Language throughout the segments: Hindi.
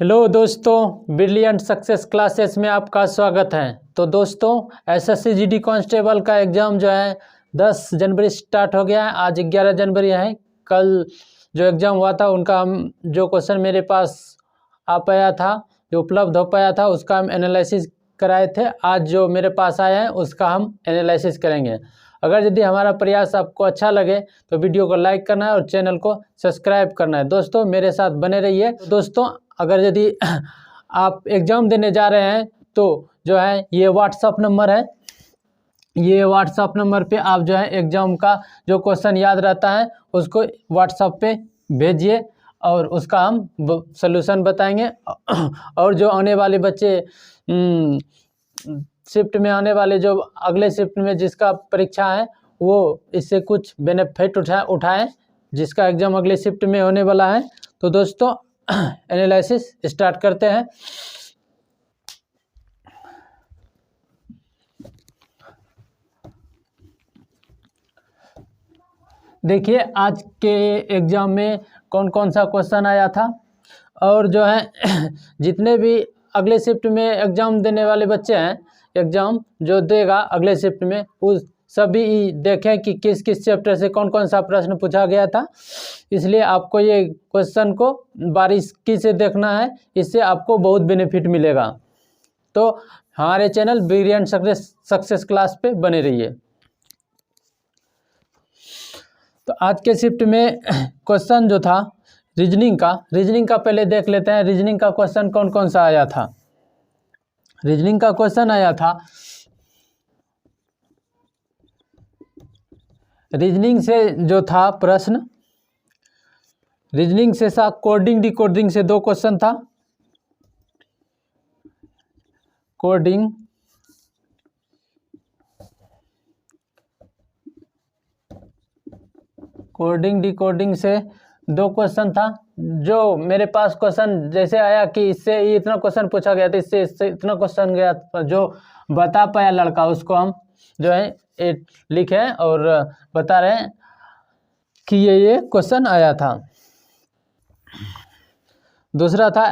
हेलो दोस्तों, ब्रिलियंट सक्सेस क्लासेस में आपका स्वागत है। तो दोस्तों, एसएससी जीडी कांस्टेबल का एग्ज़ाम जो है 10 जनवरी स्टार्ट हो गया है। आज 11 जनवरी है। कल जो एग्ज़ाम हुआ था उनका हम जो क्वेश्चन मेरे पास आ पाया था, जो उपलब्ध हो पाया था, उसका हम एनालिसिस कराए थे। आज जो मेरे पास आया है उसका हम एनालिसिस करेंगे। अगर यदि हमारा प्रयास आपको अच्छा लगे तो वीडियो को लाइक करना है और चैनल को सब्सक्राइब करना है। दोस्तों, मेरे साथ बने रहिए। दोस्तों, अगर यदि आप एग्ज़ाम देने जा रहे हैं तो जो है ये व्हाट्सअप नंबर है। ये व्हाट्सअप नंबर पे आप जो है एग्ज़ाम का जो क्वेश्चन याद रहता है उसको व्हाट्सअप पे भेजिए और उसका हम सलूशन बताएंगे। और जो आने वाले बच्चे शिफ्ट में आने वाले, जो अगले शिफ्ट में जिसका परीक्षा है, वो इससे कुछ बेनिफिट उठाएं जिसका एग्ज़ाम अगले शिफ्ट में होने वाला है। तो दोस्तों, एनालिसिस स्टार्ट करते हैं। देखिए, आज के एग्ज़ाम में कौन कौन सा क्वेश्चन आया था और जो है जितने भी अगले शिफ्ट में एग्ज़ाम देने वाले बच्चे हैं, एग्ज़ाम जो देगा अगले शिफ्ट में, उस सभी देखें कि किस किस चैप्टर से कौन कौन सा प्रश्न पूछा गया था। इसलिए आपको ये क्वेश्चन को बारीकी से देखना है, इससे आपको बहुत बेनिफिट मिलेगा। तो हमारे चैनल ब्रिलियंट सक्सेस क्लास पे बने रहिए। तो आज के शिफ्ट में क्वेश्चन जो था रीजनिंग का पहले देख लेते हैं। रीजनिंग का क्वेश्चन कौन कौन सा आया था। रीजनिंग का क्वेश्चन आया था, रीजनिंग से जो था प्रश्न, रीजनिंग से था कोडिंग डिकोडिंग से 2 क्वेश्चन था। कोडिंग डिकोडिंग से 2 क्वेश्चन था। जो मेरे पास क्वेश्चन जैसे आया कि इससे इतना क्वेश्चन पूछा गया था, इससे इतना क्वेश्चन गया, जो बता पाया लड़का उसको हम जो है लिखे और बता रहे हैं कि ये क्वेश्चन आया था। दूसरा था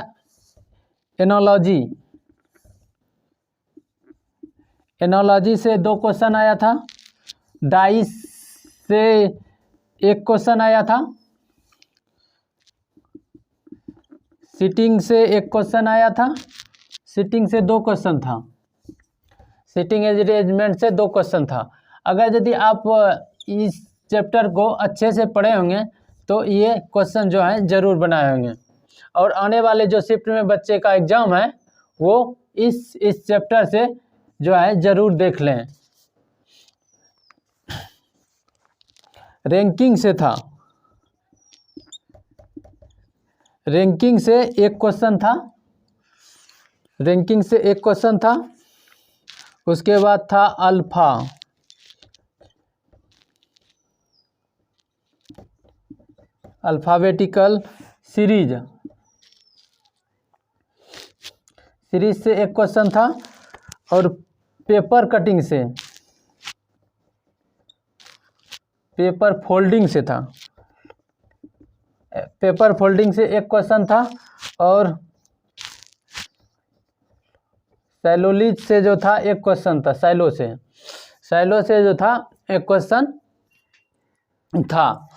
एनोलॉजी से 2 क्वेश्चन आया था। डाइस से 1 क्वेश्चन आया था। सीटिंग से 1 क्वेश्चन आया था। सीटिंग से 2 क्वेश्चन था। सीटिंग अरेंजमेंट से 2 क्वेश्चन था। अगर यदि आप इस चैप्टर को अच्छे से पढ़े होंगे तो ये क्वेश्चन जो है ज़रूर बनाए होंगे। और आने वाले जो शिफ्ट में बच्चे का एग्ज़ाम है वो इस चैप्टर से जो है ज़रूर देख लें। रैंकिंग से था, रैंकिंग से 1 क्वेश्चन था। रैंकिंग से 1 क्वेश्चन था। उसके बाद था अल्फ़ाबेटिकल सीरीज से 1 क्वेश्चन था। और पेपर कटिंग से, पेपर फोल्डिंग से था। पेपर फोल्डिंग से 1 क्वेश्चन था। और सैलोलिज से जो था 1 क्वेश्चन था। सैलो से जो था 1 क्वेश्चन था।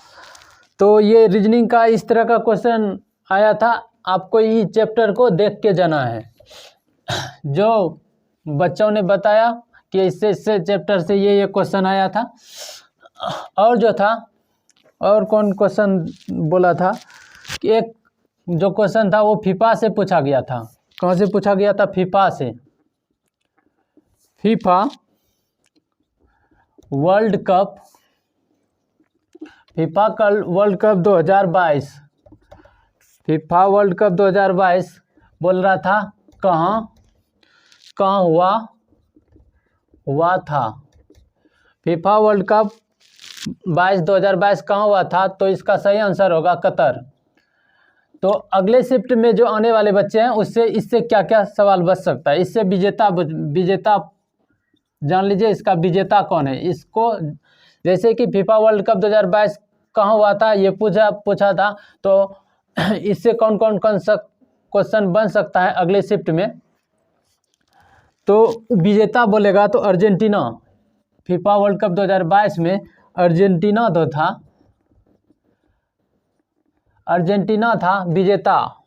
तो ये रीजनिंग का इस तरह का क्वेश्चन आया था। आपको इस चैप्टर को देख के जाना है। जो बच्चों ने बताया कि इससे चैप्टर से ये क्वेश्चन आया था। और जो था, और कौन क्वेश्चन बोला था कि एक जो क्वेश्चन था वो फीफा से पूछा गया था। कहाँ से पूछा गया था? फीफा से। FIFA world cup 2022, FIFA world cup 2022 बोल रहा था कहाँ हुआ था। फीफा वर्ल्ड कप 2022 कहाँ हुआ था? तो इसका सही आंसर होगा कतर। तो अगले शिफ्ट में जो आने वाले बच्चे हैं इससे क्या क्या सवाल बच सकता है? इससे विजेता जान लीजिए, इसका विजेता कौन है। इसको जैसे कि फीफा वर्ल्ड कप 2022 कहाँ हुआ था ये पूछा था, तो इससे कौन सा क्वेश्चन बन सकता है अगले शिफ्ट में। तो विजेता बोलेगा तो अर्जेंटीना, फीफा वर्ल्ड कप 2022 में अर्जेंटीना तो था, अर्जेंटीना था विजेता।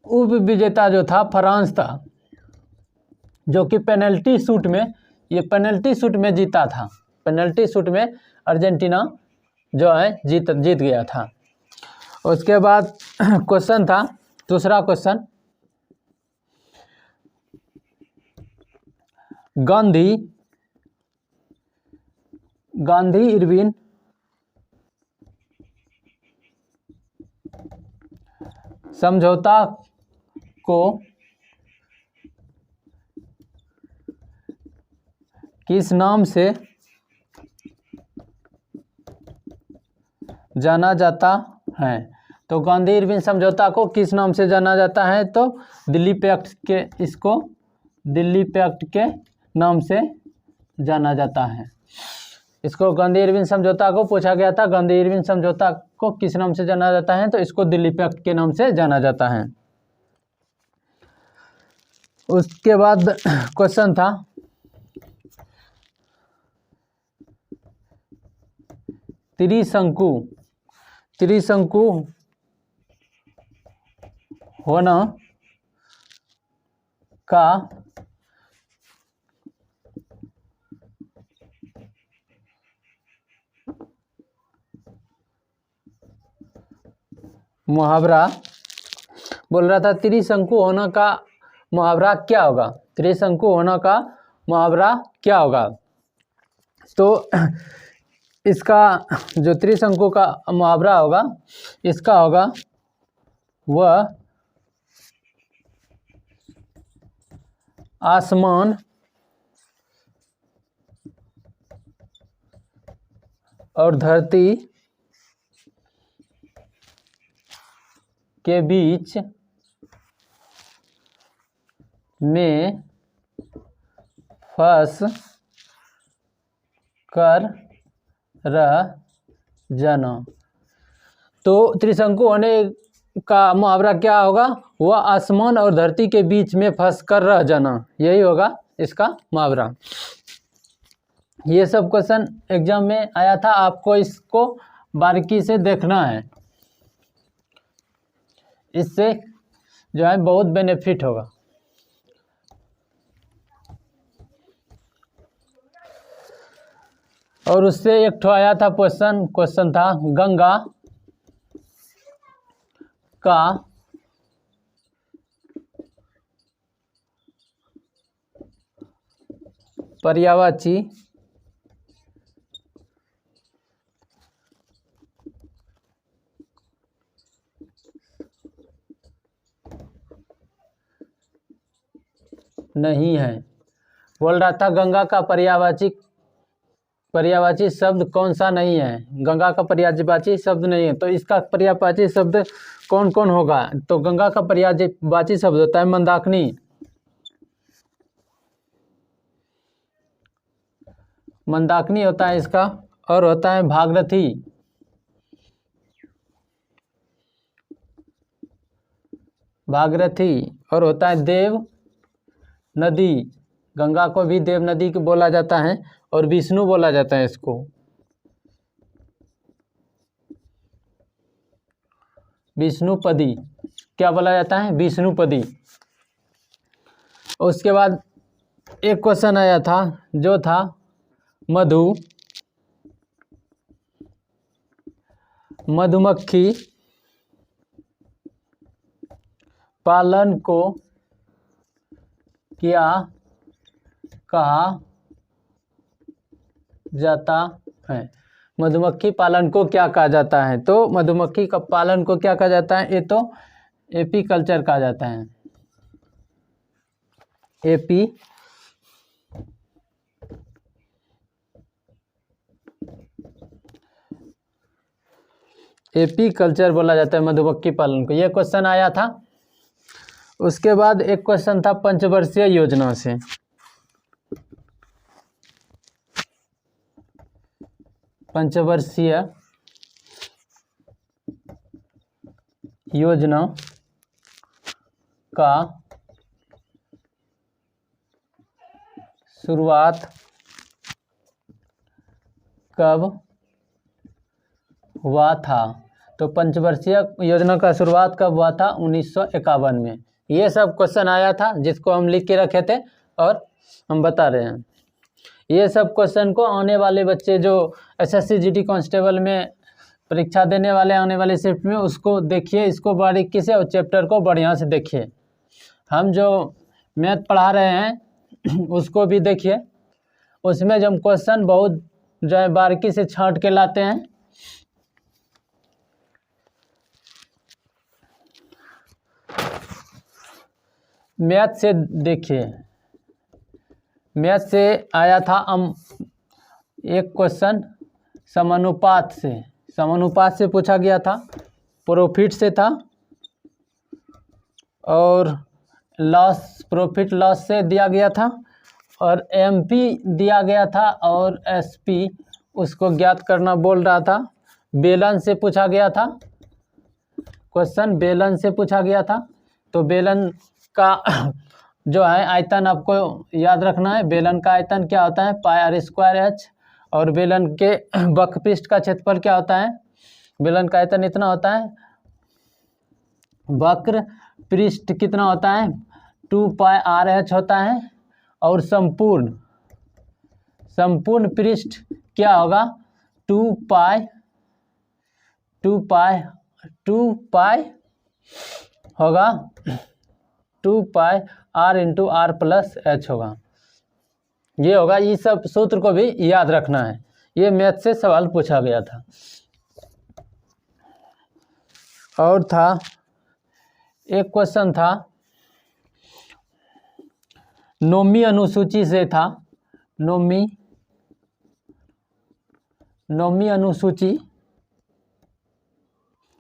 उप विजेता जो था फ्रांस था, जो कि पेनल्टी शूट में, ये पेनल्टी शूट में जीता था। पेनल्टी शूट में अर्जेंटीना जो है जीत गया था। उसके बाद क्वेश्चन था दूसरा क्वेश्चन, गांधी इरविन समझौता को किस नाम से जाना जाता है? तो गांधी इरविन समझौता को किस नाम से जाना जाता है? तो दिल्ली पैक्ट के, इसको दिल्ली पैक्ट के नाम से जाना जाता है। इसको गांधी इरविन समझौता को पूछा गया था, गांधी इरविन समझौता को किस नाम से जाना जाता है? तो इसको दिल्ली पैक्ट के नाम से जाना जाता है। उसके बाद क्वेश्चन था त्रिशंकु होना का मुहावरा बोल रहा था, त्रिशंकु होना का मुहावरा क्या होगा? त्रिशंकु होना का मुहावरा क्या होगा? तो इसका जो त्रिशंकु का मुहावरा होगा, इसका होगा वह आसमान और धरती के बीच में फंस कर रह जाना। तो त्रिशंकु होने का मुहावरा क्या होगा? वह आसमान और धरती के बीच में फंस कर रह जाना, यही होगा इसका मुहावरा। ये सब क्वेश्चन एग्जाम में आया था, आपको इसको बारीकी से देखना है, इससे जो है बहुत बेनिफिट होगा। और उससे एक ठो आया था क्वेश्चन था गंगा का पर्यायवाची नहीं है। बोल रहा था गंगा का पर्यायवाची शब्द कौन सा नहीं है? गंगा का पर्यायवाची शब्द नहीं है, तो इसका पर्यायवाची शब्द कौन कौन होगा? तो गंगा का पर्यायवाची शब्द होता है मंदाकिनी, मंदाकिनी होता है इसका, और होता है भागीरथी, और होता है देव नदी। गंगा को भी देव नदी को बोला जाता है, और विष्णु बोला जाता है इसको, विष्णुपदी। क्या बोला जाता है? विष्णुपदी। उसके बाद एक क्वेश्चन आया था जो था मधुमक्खी पालन को क्या कहा जाता है? मधुमक्खी पालन को क्या कहा जाता है? तो मधुमक्खी का पालन को क्या कहा जाता है? ये तो एपीकल्चर कहा जाता है। एपीकल्चर बोला जाता है मधुमक्खी पालन को। यह क्वेश्चन आया था। उसके बाद एक क्वेश्चन था पंचवर्षीय योजना से। पंचवर्षीय योजना का शुरुआत कब हुआ था? तो पंचवर्षीय योजना का शुरुआत कब हुआ था? 1951 में। ये सब क्वेश्चन आया था जिसको हम लिख के रखे थे और हम बता रहे हैं। ये सब क्वेश्चन को आने वाले बच्चे जो एसएससी जीडी कांस्टेबल में परीक्षा देने वाले आने वाले शिफ्ट में, उसको देखिए, इसको बारीकी से और चैप्टर को बढ़िया से देखिए। हम जो मैथ पढ़ा रहे हैं उसको भी देखिए, उसमें जो हम क्वेश्चन बहुत जो है बारीकी से छांट के लाते हैं। मैथ से देखिए, मैथ से आया था एक क्वेश्चन समानुपात से पूछा गया था, प्रॉफिट से था और प्रॉफिट लॉस से दिया गया था और एमपी दिया गया था और एसपी उसको ज्ञात करना बोल रहा था। बेलन से पूछा गया था क्वेश्चन, बेलन से पूछा गया था। तो बेलन का जो है आयतन आपको याद रखना है। बेलन का आयतन क्या होता है? πr²h। और बेलन के वक्र पृष्ठ का क्षेत्रफल क्या होता है? बेलन का आयतन इतना होता है। वक्र पृष्ठ कितना होता है? 2πr(h) होता है। और संपूर्ण पृष्ठ क्या होगा? 2π होगा, 2πr × r+h होगा। ये होगा। ये सब सूत्र को भी याद रखना है। ये मैथ से सवाल पूछा गया था। और था एक क्वेश्चन था नौवीं अनुसूची से था। नौवीं अनुसूची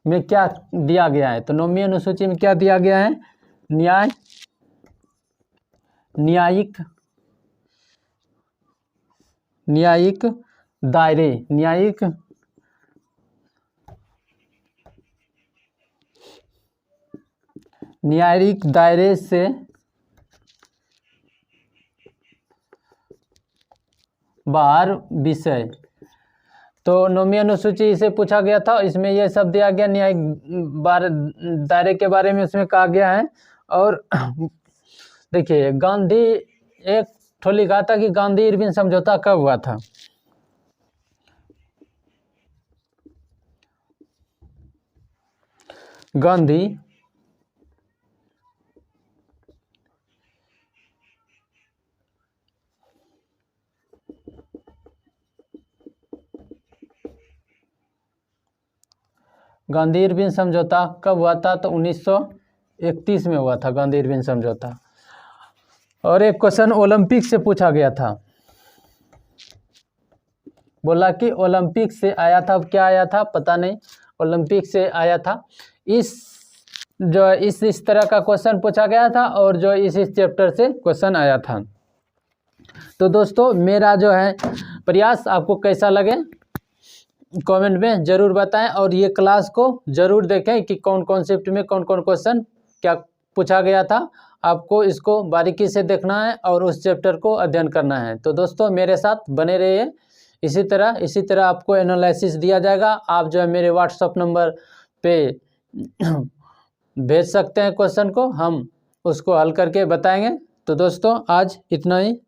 में क्या दिया गया है? तो नौवीं अनुसूची में क्या दिया गया है? न्यायिक दायरे, न्यायिक दायरे से बाहर विषय। तो नौवीं अनुसूची से पूछा गया था। इसमें ये सब दिया गया, न्यायिक दायरे के बारे में उसमें कहा गया है। और देखिए, गांधी एक ठो लिखा था कि गांधी इरविन समझौता कब हुआ था? गांधी इरविन समझौता कब हुआ था? तो 1931 में हुआ था गांधी इरविन समझौता। और एक क्वेश्चन ओलंपिक से पूछा गया था। बोला कि ओलंपिक से आया था। अब क्या आया था पता नहीं, ओलंपिक से आया था। इस तरह का क्वेश्चन पूछा गया था और जो इस चैप्टर से क्वेश्चन आया था। तो दोस्तों, मेरा जो है प्रयास आपको कैसा लगे कमेंट में ज़रूर बताएं। और ये क्लास को ज़रूर देखें कि कौन कॉन्सेप्ट में कौन क्वेश्चन क्या पूछा गया था। आपको इसको बारीकी से देखना है और उस चैप्टर को अध्ययन करना है। तो दोस्तों, मेरे साथ बने रहिए। इसी तरह आपको एनालिसिस दिया जाएगा। आप जो है मेरे व्हाट्सएप नंबर पे भेज सकते हैं क्वेश्चन को, हम उसको हल करके बताएंगे। तो दोस्तों, आज इतना ही।